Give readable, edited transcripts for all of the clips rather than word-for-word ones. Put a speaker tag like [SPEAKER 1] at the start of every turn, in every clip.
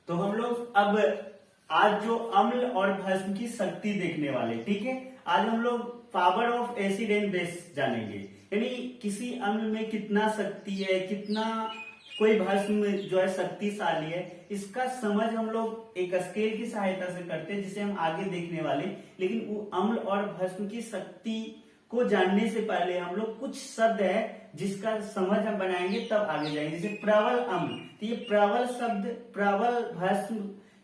[SPEAKER 1] तो हम लोग अब आज जो अम्ल और भस्म की शक्ति देखने वाले, ठीक है। आज हम लोग power of acid and base जानेंगे, यानी किसी अम्ल में कितना शक्ति है, कितना कोई भस्म जो है शक्तिशाली है, इसका समझ हम लोग एक स्केल की सहायता से करते हैं, जिसे हम आगे देखने वाले। लेकिन वो अम्ल और भस्म की शक्ति को जानने से पहले हम लोग कुछ शब्द है जिसका समझ हम बनाएंगे, तब आगे जाएंगे। जैसे प्रबल अम्ल, तो ये प्रबल शब्द, प्रबल भस्म,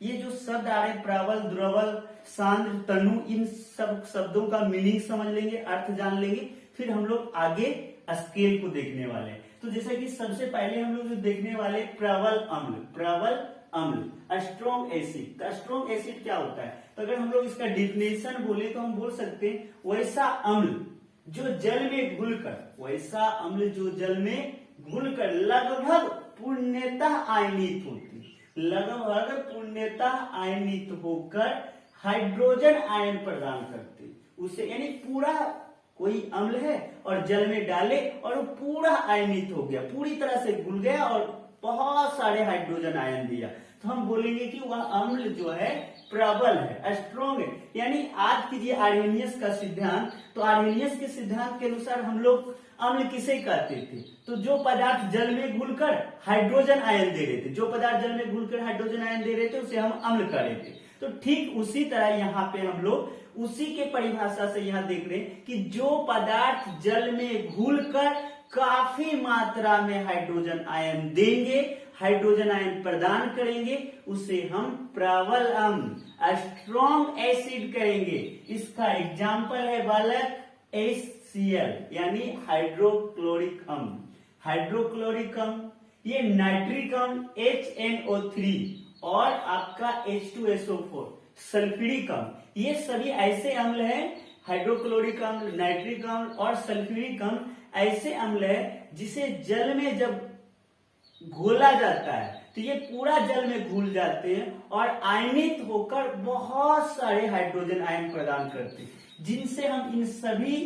[SPEAKER 1] ये जो शब्द आ रहे हैं प्रबल, द्रवल, सांद्र, तनु, इन सब शब्दों का मीनिंग समझ लेंगे, अर्थ जान लेंगे, फिर हम लोग आगे स्केल को देखने वाले हैं। तो जैसे कि सबसे पहले हम लोग जो देखने वाले प्रबल अम्ल, प्रबल अम्ल, स्ट्रॉन्ग एसिड। स्ट्रॉन्ग एसिड क्या होता है? तो अगर हम लोग इसका डिफिनेशन बोले तो हम बोल सकते हैं वैसा अम्ल जो जल में घुलकर, वैसा अम्ल जो जल में घुलकर लगभग पूर्णतः आयनित होती, लगभग पूर्णतः आयनित होकर हाइड्रोजन आयन प्रदान करते। उसे यानी पूरा कोई अम्ल है और जल में डाले और वो पूरा आयनित हो गया, पूरी तरह से घुल गया और बहुत सारे हाइड्रोजन आयन दिया, तो हम बोलेंगे कि वह अम्ल जो है प्रबल है, स्ट्रॉन्ग है। यानी आज कीजिए आर्हेनियस का सिद्धांत, तो आर्हेनियस के सिद्धांत के अनुसार हम लोग अम्ल किसे कहते थे? तो जो पदार्थ जल में घुलकर हाइड्रोजन आयन दे रहे थे, जो पदार्थ जल में घुलकर हाइड्रोजन आयन दे रहे थे उसे हम अम्ल कह रहे थे। तो ठीक उसी तरह यहाँ पे हम लोग उसी के परिभाषा से यहाँ देख रहे हैं कि जो पदार्थ जल में घुलकर काफी मात्रा में हाइड्रोजन आयन देंगे, हाइड्रोजन आयन प्रदान करेंगे, उसे हम प्रबल अम्ल, स्ट्रॉन्ग एसिड कहेंगे। इसका एग्जाम्पल है बालक HCl यानी हाइड्रोक्लोरिक अम्ल, हाइड्रोक्लोरिक अम्ल, ये नाइट्रिक अम्ल HNO3 और आपका H2SO4 सल्फ्यूरिक अम्ल, ये सभी ऐसे अम्ल हैं, हाइड्रोक्लोरिक अम्ल, नाइट्रिक अम्ल और सल्फ्यूरिक अम्ल ऐसे अम्ल है जिसे जल में जब घोला जाता है तो ये पूरा जल में घुल जाते हैं और आयनित होकर बहुत सारे हाइड्रोजन आयन प्रदान करते हैं, जिनसे हम इन सभी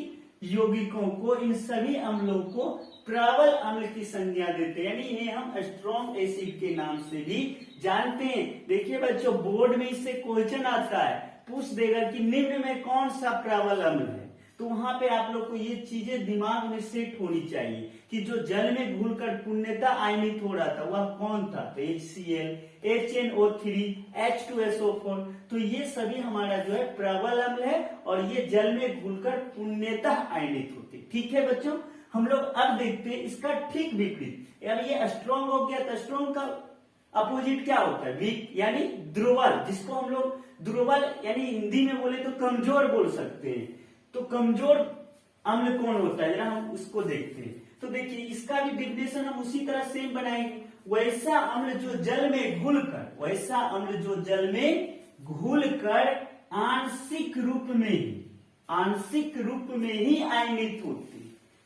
[SPEAKER 1] यौगिकों को, इन सभी अम्लों को प्रबल अम्ल की संज्ञा देते हैं, यानी इन्हें हम स्ट्रॉन्ग एसिड के नाम से भी जानते हैं। देखिए बच्चों, बोर्ड में इससे क्वेश्चन आता है, पूछ देगा कि निम्न में कौन सा प्रबल अम्ल है, तो वहां पे आप लोग को ये चीजें दिमाग में सेट होनी चाहिए कि जो जल में घुलकर पूर्णतः आयनित हो रहा था वह कौन था? तो HCl, HNO3, H2SO4, तो ये सभी हमारा जो है प्रबल अम्ल है और ये जल में घुलकर पूर्णतः आयनित होते। ठीक है बच्चों, हम लोग अब देखते हैं इसका ठीक विपरीत। अब ये स्ट्रॉन्ग हो गया, तो स्ट्रॉन्ग का अपोजिट क्या होता है? वीक यानी दुर्बल, जिसको हम लोग दुर्बल यानी हिंदी में बोले तो कमजोर बोल सकते हैं। तो कमजोर अम्ल कौन होता है, जरा हम उसको देखते हैं। तो देखिए इसका भी डिफिनेशन हम उसी तरह सेम बनाएंगे, वैसा अम्ल जो जल में घुलकर, वैसा अम्ल जो जल में घुलकर आंशिक रूप में ही, आंशिक रूप में ही आयनित होते,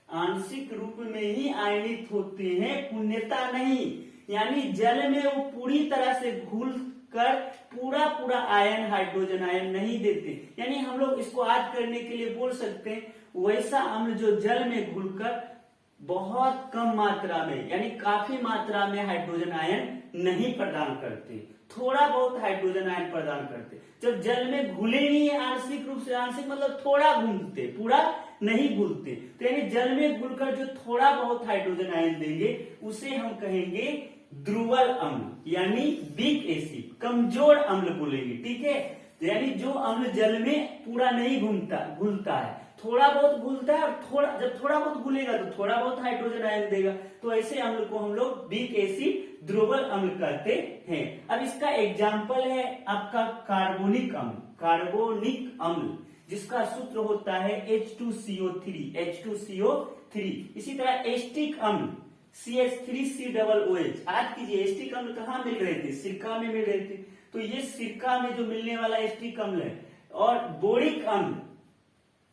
[SPEAKER 1] आंशिक रूप में ही आयनित होते हैं, पूर्णतः नहीं। यानी जल में वो पूरी तरह से घुल कर पूरा आयन, हाइड्रोजन आयन नहीं देते। यानी हम लोग इसको याद करने के लिए बोल सकते हैं वैसा अम्ल जो जल में घुलकर बहुत कम मात्रा में, यानी काफी मात्रा में हाइड्रोजन आयन नहीं प्रदान करते, थोड़ा बहुत हाइड्रोजन आयन प्रदान करते। जब जल में घुले नहीं है आंशिक रूप से, आंशिक मतलब थोड़ा घुलते, पूरा नहीं घुलते, तो यानी जल में घुलकर जो थोड़ा बहुत हाइड्रोजन आयन देंगे उसे हम कहेंगे दुर्बल अम्ल यानी वीक एसिड, कमजोर अम्ल बोलेंगे। ठीक है, यानी जो अम्ल जल में पूरा नहीं घुलता है, थोड़ा बहुत घुलता है और जब थोड़ा बहुत घुलेगा तो थोड़ा बहुत हाइड्रोजन आयन देगा, तो ऐसे अम्ल को हम लोग वीक एसिड, दुर्बल अम्ल कहते हैं। अब इसका एग्जाम्पल है आपका कार्बोनिक अम्ल, कार्बोनिक अम्ल जिसका सूत्र होता है H2CO3, H2CO3। इसी तरह एस्टिक अम्ल CH3COOH। आज कीजिए एस्टिक अम्ल कहाँ मिल रहे थे? सिरका में मिल रहे थे, तो ये सिरका में जो मिलने वाला एस्टिक अम्ल है। और बोरिक अम्ल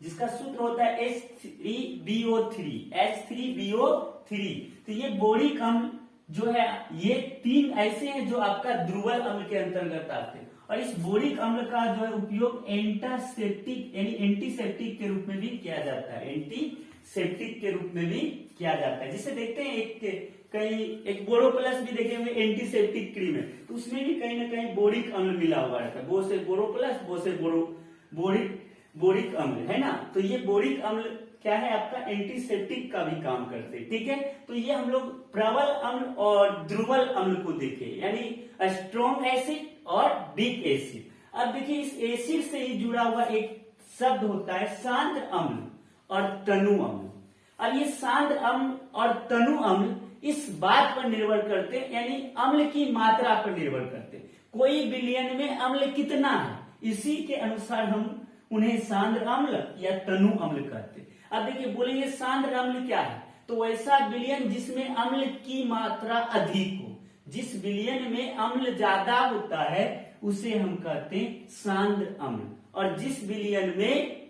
[SPEAKER 1] जिसका सूत्र होता है H3BO3, H3BO3, तो ये बोरिक अम्ल जो है, ये तीन ऐसे हैं जो आपका दुर्बल अम्ल के अंतर्गत आते हैं। और इस बोरिक अम्ल का जो है उपयोग एंटासेप्टिक यानी एंटीसेप्टिक के रूप में भी किया जाता है, एंटीसेप्टिक सेप्टिक के रूप में भी किया जाता है। जिसे देखते हैं एक बोरो प्लस भी देखे हुए एंटीसेप्टिक क्रीम है, तो उसमें भी कहीं ना कहीं बोरिक अम्ल मिला हुआ रहता है। बो से बोरो प्लस, बो से बोरिक अम्ल है ना। तो ये बोरिक अम्ल क्या है, आपका एंटीसेप्टिक का भी काम करते हैं, ठीक है। तो ये हम लोग प्रबल अम्ल और दुर्बल अम्ल को देखे, यानी स्ट्रॉन्ग एसिड और वीक एसिड। अब देखिए इस एसिड से ही जुड़ा हुआ एक शब्द होता है सांद्र अम्ल और तनु अम्ल। अब ये सांद्र अम्ल और तनु अम्ल इस बात पर निर्भर करते हैं, यानी अम्ल की मात्रा पर निर्भर करते हैं। कोई विलयन में अम्ल कितना है, इसी के अनुसार हम उन्हें सांद्र अम्ल या तनु अम्ल कहते हैं। अब देखिए बोलेंगे सांद्र अम्ल क्या है, तो वैसा विलयन जिसमें अम्ल की मात्रा अधिक हो। जिस विलयन में अम्ल ज्यादा होता है उसे हम कहते हैं सांद्र अम्ल, और जिस विलयन में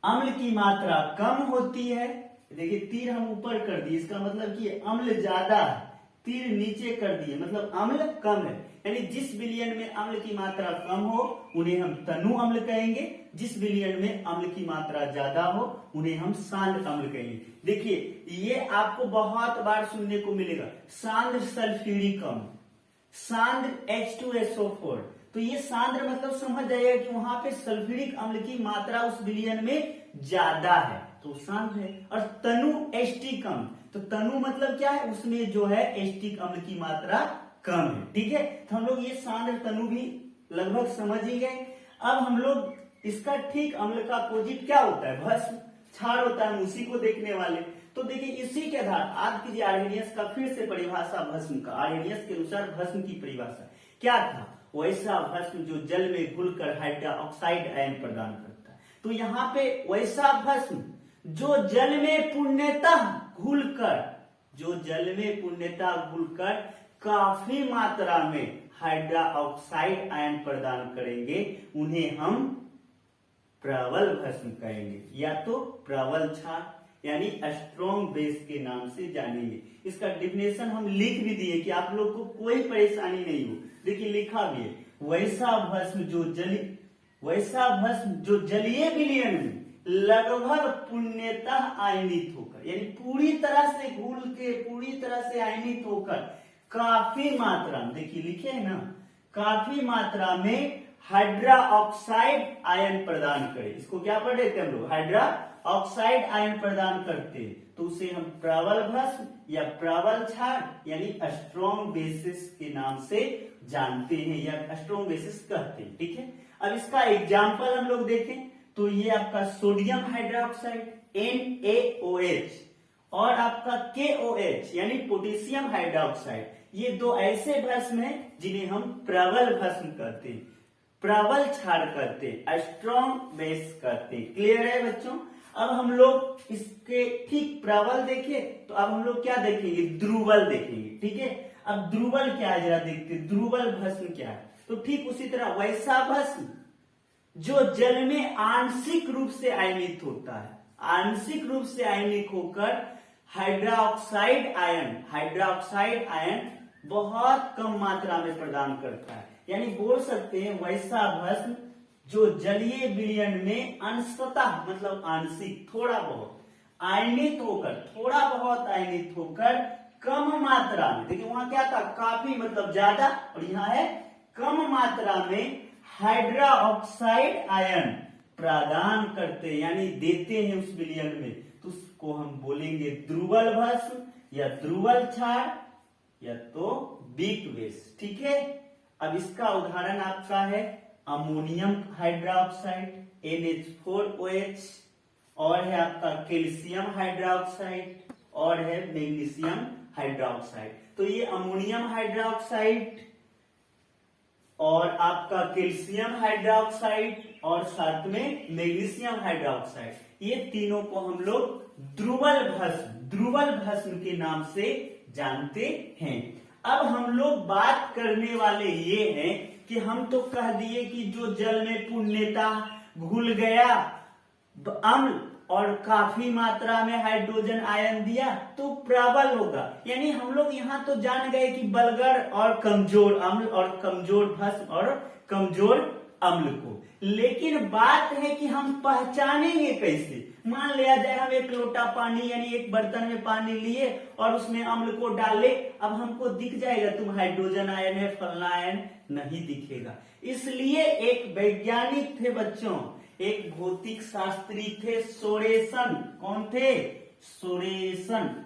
[SPEAKER 1] अम्ल की मात्रा कम होती है, देखिए तीर हम ऊपर कर दिए, इसका मतलब कि अम्ल ज्यादा है, तीर नीचे कर दिए मतलब अम्ल कम है। यानी जिस विलयन में अम्ल की मात्रा कम हो उन्हें हम तनु अम्ल कहेंगे, जिस विलयन में अम्ल की मात्रा ज्यादा हो उन्हें हम सांद्र अम्ल कहेंगे। देखिए ये आपको बहुत बार सुनने को मिलेगा, सांद्र सल्फ्यूरिक अम्ल, सांद्र H2SO4। तो ये सांद्र मतलब समझ जाइएगा कि वहां पे सल्फ्यूरिक अम्ल की मात्रा उस विलयन में ज्यादा है तो सांद्र है। और तनु एस्टिक अम्ल, तो तनु मतलब क्या है, उसमें जो है एस्टिक अम्ल की मात्रा कम है, ठीक है। तो हम लोग ये सांद्र तनु भी लगभग समझ ही गए। अब हम लोग इसका ठीक अम्ल का अपोजिट क्या होता है, भस्म क्षार होता है, हम उसी को देखने वाले। तो देखिए इसी के आधार याद कीजिए आर्हेनियस का फिर से परिभाषा भस्म का, आर्हेनियस के अनुसार भस्म की परिभाषा क्या था, वैसा भस्म जो जल में घुलकर हाइड्रोक्साइड आयन प्रदान करता है। तो यहाँ पे वैसा भस्म जो जल में पूर्णतः घुलकर काफी मात्रा में हाइड्रोक्साइड आयन प्रदान करेंगे, उन्हें हम प्रबल भस्म कहेंगे या तो प्रबल क्षार यानी स्ट्रॉन्ग बेस के नाम से जानेंगे। इसका डिफिनेशन हम लिख भी दिए कि आप लोग को कोई परेशानी नहीं हो। देखिए लिखा भी है, वैसा भस्म जो जलीय विलयन में लगभग पूर्णतः आयनित होकर, यानी पूरी तरह से घुल के पूरी तरह से आयनित होकर काफी मात्रा में, देखिए लिखे है ना, काफी मात्रा में हाइड्रोक्साइड आयन प्रदान करे। इसको क्या पढ़ रहे थे हम लोग, हाइड्रोक्साइड आयन प्रदान करते, तो उसे हम प्रबल भस्म या प्रबल क्षार यानी स्ट्रॉन्ग बेसिस के नाम से जानते हैं या स्ट्रॉन्ग बेसिस कहते हैं, ठीक है। अब इसका एग्जाम्पल हम लोग देखें तो ये आपका सोडियम हाइड्रोक्साइड NaOH और आपका KOH यानी पोटेशियम हाइड्रोक्साइड, ये दो ऐसे भस्म हैं जिन्हें हम प्रबल भस्म कहते हैं, प्रबल क्षार कहते हैं, स्ट्रॉन्ग बेस कहते हैं। क्लियर है बच्चों। अब हम लोग इसके ठीक प्रबल देखें तो अब हम लोग क्या देखेंगे, ध्रुवल देखेंगे, ठीक है। अब ध्रुवल क्या है जरा देखते हैं, ध्रुवल भस्म क्या है। तो ठीक उसी तरह वैसा भस्म जो जल में आंशिक रूप से आयनित होता है, आंशिक रूप से आयनित होकर हाइड्रोक्साइड आयन बहुत कम मात्रा में प्रदान करता है। यानी बोल सकते हैं वैसा भस्म जो जलीय विलयन में अंशतः मतलब आंशिक थोड़ा बहुत आयनित होकर कम मात्रा में, देखिए वहां क्या था, काफी मतलब ज्यादा, और यहाँ है कम मात्रा में हाइड्रोक्साइड आयन प्रदान करते यानी देते हैं उस विलयन में, तो उसको हम बोलेंगे ध्रुवल भस्म या ध्रुवल क्षार या तो वीक बेस, ठीक है। अब इसका उदाहरण आपका है अमोनियम हाइड्रोक्साइड NH4OH, और है आपका कैल्शियम हाइड्रोक्साइड और है मैग्नीशियम हाइड्रोक्साइड। तो ये अमोनियम हाइड्रोक्साइड और आपका कैल्शियम हाइड्रोक्साइड और साथ में मैग्नीशियम हाइड्रोक्साइड, ये तीनों को हम लोग ध्रुवल भस्म के नाम से जानते हैं। अब हम लोग बात करने वाले ये हैं कि हम तो कह दिए कि जो जल में पूर्णतः घुल गया अम्ल और काफी मात्रा में हाइड्रोजन आयन दिया तो प्रबल होगा। यानी हम लोग यहाँ तो जान गए कि बलगर और कमजोर अम्ल और कमजोर भस्म और कमजोर अम्ल को। लेकिन बात है कि हम पहचानेंगे कैसे। मान लिया जाए हम एक लोटा पानी यानी एक बर्तन में पानी लिए और उसमें अम्ल को डाले, अब हमको दिख जाएगा तुम हाइड्रोजन आयन है फलना आयन, नहीं दिखेगा। इसलिए एक वैज्ञानिक थे बच्चों, एक भौतिक शास्त्री थे सोरेसन। कौन थे? सोरेसन,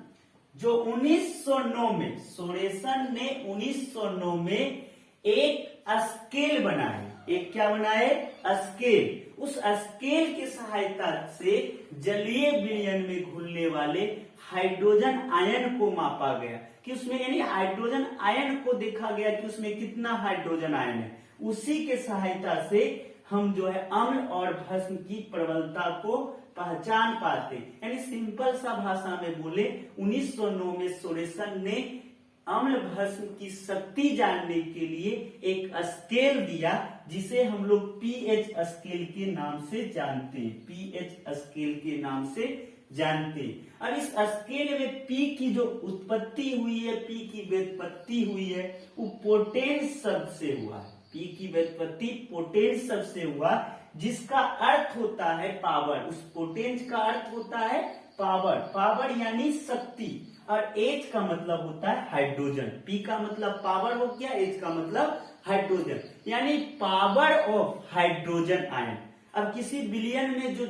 [SPEAKER 1] जो 1909 में, सोरेसन ने 1909 में एक स्केल बनाए। एक क्या बनाए? स्केल। उस स्केल की सहायता से जलीय विलयन में घुलने वाले हाइड्रोजन आयन को मापा गया कि उसमें, यानी हाइड्रोजन आयन को देखा गया कि उसमें कितना हाइड्रोजन आयन है। उसी के सहायता से हम जो है अम्ल और भस्म की प्रबलता को पहचान पाते। यानी सिंपल सा भाषा में बोले 1909 में सोरेसन ने अम्ल भस्म की शक्ति जानने के लिए एक स्केल दिया जिसे हम लोग पीएच स्केल के नाम से जानते हैं। पीएच स्केल के नाम से जानते हैं। अब इस स्केल में पी की जो उत्पत्ति हुई है, पी की व्युत्पत्ति हुई है, वो पोटेंस शब्द से हुआ है। पी की व्युत्पत्ति पोटेंस शब्द से हुआ, जिसका अर्थ होता है पावर। उस पोटेंस का अर्थ होता है पावर। पावर यानी शक्ति, और एच का मतलब होता है हाइड्रोजन। पी का मतलब पावर हो गया, एच का मतलब हाइड्रोजन, यानी पावर ऑफ हाइड्रोजन आयन। अब किसी विलयन में जो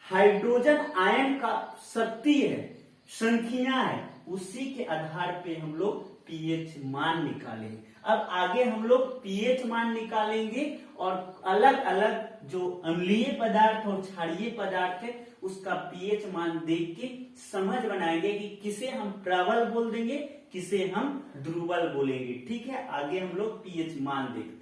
[SPEAKER 1] हाइड्रोजन आयन का शक्ति है, संख्या है, उसी के आधार पे हम लोग पीएच मान निकालेंगे। अब आगे हम लोग पीएच मान निकालेंगे और अलग अलग जो अम्लीय पदार्थ और क्षारीय पदार्थ है उसका पीएच मान देख के समझ बनाएंगे कि किसे हम प्रबल बोल देंगे, किसे हम दुर्बल बोलेंगे। ठीक है, आगे हम लोग पीएच मान देखते हैं।